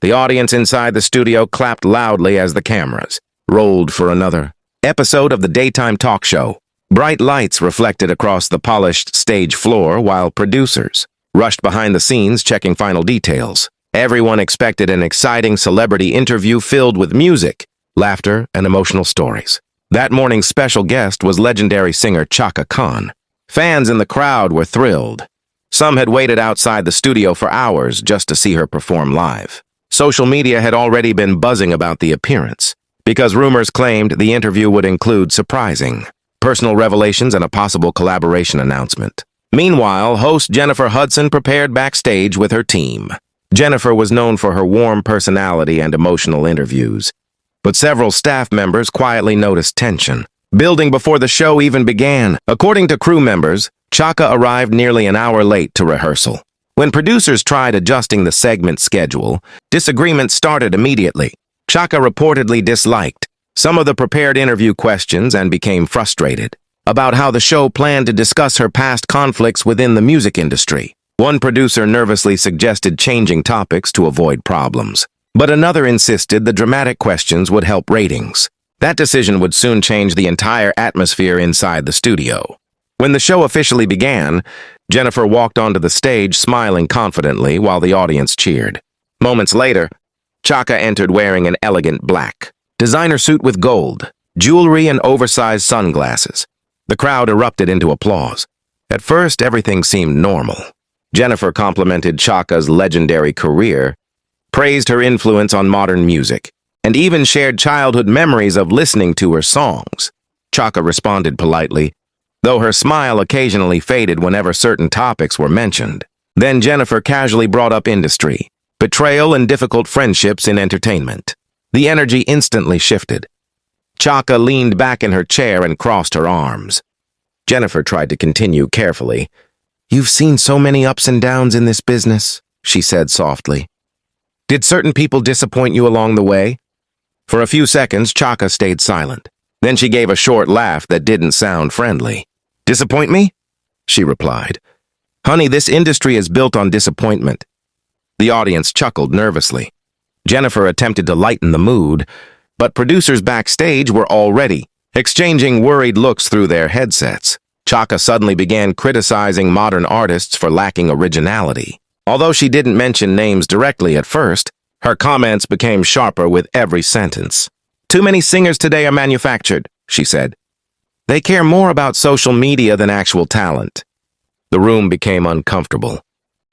The audience inside the studio clapped loudly as the cameras rolled for another episode of the daytime talk show. Bright lights reflected across the polished stage floor while producers rushed behind the scenes checking final details. Everyone expected an exciting celebrity interview filled with music, laughter, and emotional stories. That morning's special guest was legendary singer Chaka Khan. Fans in the crowd were thrilled. Some had waited outside the studio for hours just to see her perform live. Social media had already been buzzing about the appearance, because rumors claimed the interview would include surprising personal revelations and a possible collaboration announcement. Meanwhile, host Jennifer Hudson prepared backstage with her team. Jennifer was known for her warm personality and emotional interviews, but several staff members quietly noticed tension building before the show even began. According to crew members, Chaka arrived nearly an hour late to rehearsal. When producers tried adjusting the segment schedule, disagreements started immediately. Chaka reportedly disliked some of the prepared interview questions and became frustrated about how the show planned to discuss her past conflicts within the music industry. One producer nervously suggested changing topics to avoid problems, but another insisted the dramatic questions would help ratings. That decision would soon change the entire atmosphere inside the studio. When the show officially began, Jennifer walked onto the stage smiling confidently while the audience cheered. Moments later, Chaka entered wearing an elegant black designer suit with gold, jewelry, and oversized sunglasses. The crowd erupted into applause. At first, everything seemed normal. Jennifer complimented Chaka's legendary career, praised her influence on modern music, and even shared childhood memories of listening to her songs. Chaka responded politely, though her smile occasionally faded whenever certain topics were mentioned. Then Jennifer casually brought up industry, betrayal, and difficult friendships in entertainment. The energy instantly shifted. Chaka leaned back in her chair and crossed her arms. Jennifer tried to continue carefully. "You've seen so many ups and downs in this business," she said softly. "Did certain people disappoint you along the way?" For a few seconds, Chaka stayed silent. Then she gave a short laugh that didn't sound friendly. "Disappoint me?" she replied. "Honey, this industry is built on disappointment." The audience chuckled nervously. Jennifer attempted to lighten the mood, but producers backstage were already exchanging worried looks through their headsets. Chaka suddenly began criticizing modern artists for lacking originality. Although she didn't mention names directly at first, her comments became sharper with every sentence. "Too many singers today are manufactured," she said. "They care more about social media than actual talent." The room became uncomfortable.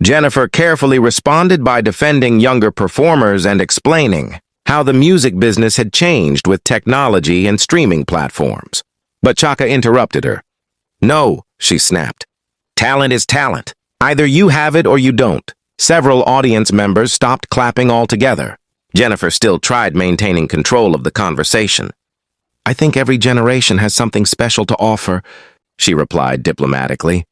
Jennifer carefully responded by defending younger performers and explaining how the music business had changed with technology and streaming platforms. But Chaka interrupted her. "No," she snapped. "Talent is talent. Either you have it or you don't." Several audience members stopped clapping altogether. Jennifer still tried maintaining control of the conversation. "I think every generation has something special to offer," she replied diplomatically.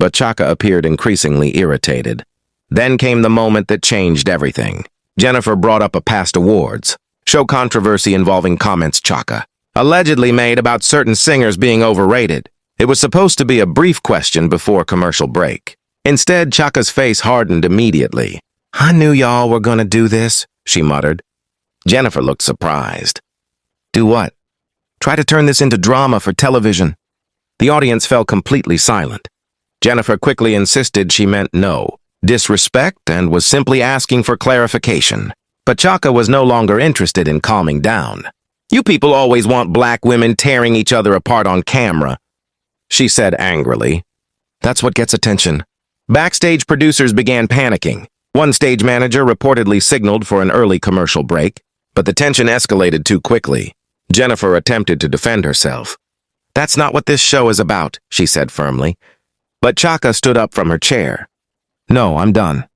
But Chaka appeared increasingly irritated. Then came the moment that changed everything. Jennifer brought up a past awards show controversy involving comments Chaka allegedly made about certain singers being overrated. It was supposed to be a brief question before commercial break. Instead, Chaka's face hardened immediately. "I knew y'all were gonna do this," she muttered. Jennifer looked surprised. "Do what? Try to turn this into drama for television?" The audience fell completely silent. Jennifer quickly insisted she meant no disrespect and was simply asking for clarification. But Chaka was no longer interested in calming down. "You people always want black women tearing each other apart on camera," she said angrily. "That's what gets attention." Backstage producers began panicking. One stage manager reportedly signaled for an early commercial break, but the tension escalated too quickly. Jennifer attempted to defend herself. "That's not what this show is about," she said firmly. But Chaka stood up from her chair. "No, I'm done."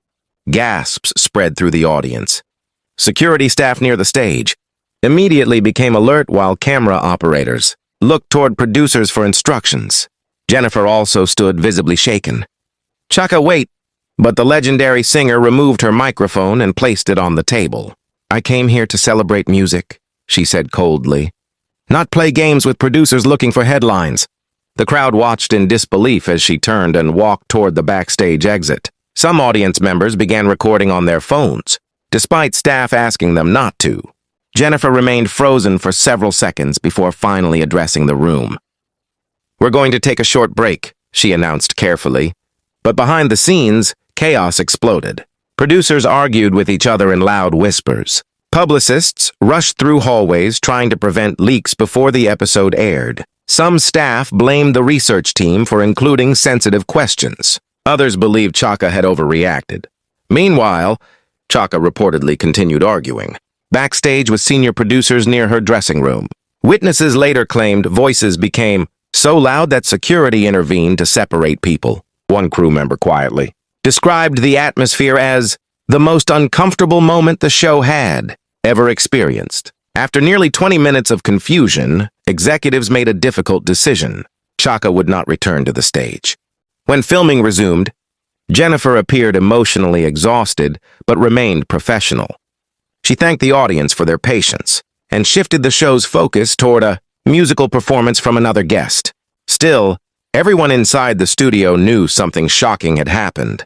Gasps spread through the audience. Security staff near the stage immediately became alert while camera operators looked toward producers for instructions. Jennifer also stood visibly shaken. "Chaka, wait!" But the legendary singer removed her microphone and placed it on the table. "I came here to celebrate music," she said coldly. "Not play games with producers looking for headlines." The crowd watched in disbelief as she turned and walked toward the backstage exit. Some audience members began recording on their phones, despite staff asking them not to. Jennifer remained frozen for several seconds before finally addressing the room. "We're going to take a short break," she announced carefully. But behind the scenes, chaos exploded. Producers argued with each other in loud whispers. Publicists rushed through hallways trying to prevent leaks before the episode aired. Some staff blamed the research team for including sensitive questions. Others believed Chaka had overreacted. Meanwhile, Chaka reportedly continued arguing. Backstage with senior producers near her dressing room. Witnesses later claimed voices became so loud that security intervened to separate people. One crew member quietly described the atmosphere as the most uncomfortable moment the show had ever experienced. After nearly 20 minutes of confusion, executives made a difficult decision. Chaka would not return to the stage. When filming resumed, Jennifer appeared emotionally exhausted but remained professional. She thanked the audience for their patience and shifted the show's focus toward a musical performance from another guest. Still, everyone inside the studio knew something shocking had happened.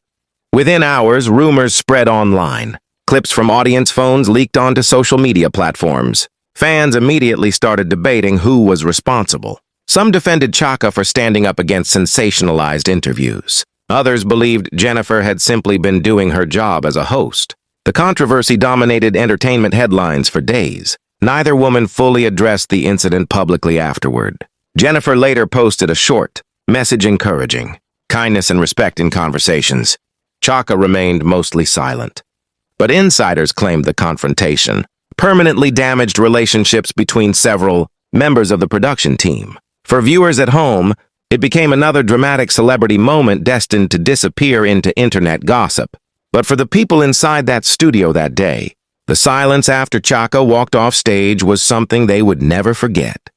Within hours, rumors spread online. Clips from audience phones leaked onto social media platforms. Fans immediately started debating who was responsible. Some defended Chaka for standing up against sensationalized interviews. Others believed Jennifer had simply been doing her job as a host. The controversy dominated entertainment headlines for days. Neither woman fully addressed the incident publicly afterward. Jennifer later posted a short message encouraging kindness and respect in conversations. Chaka remained mostly silent. But insiders claimed the confrontation permanently damaged relationships between several members of the production team. For viewers at home, it became another dramatic celebrity moment destined to disappear into internet gossip. But for the people inside that studio that day, the silence after Chaka walked off stage was something they would never forget.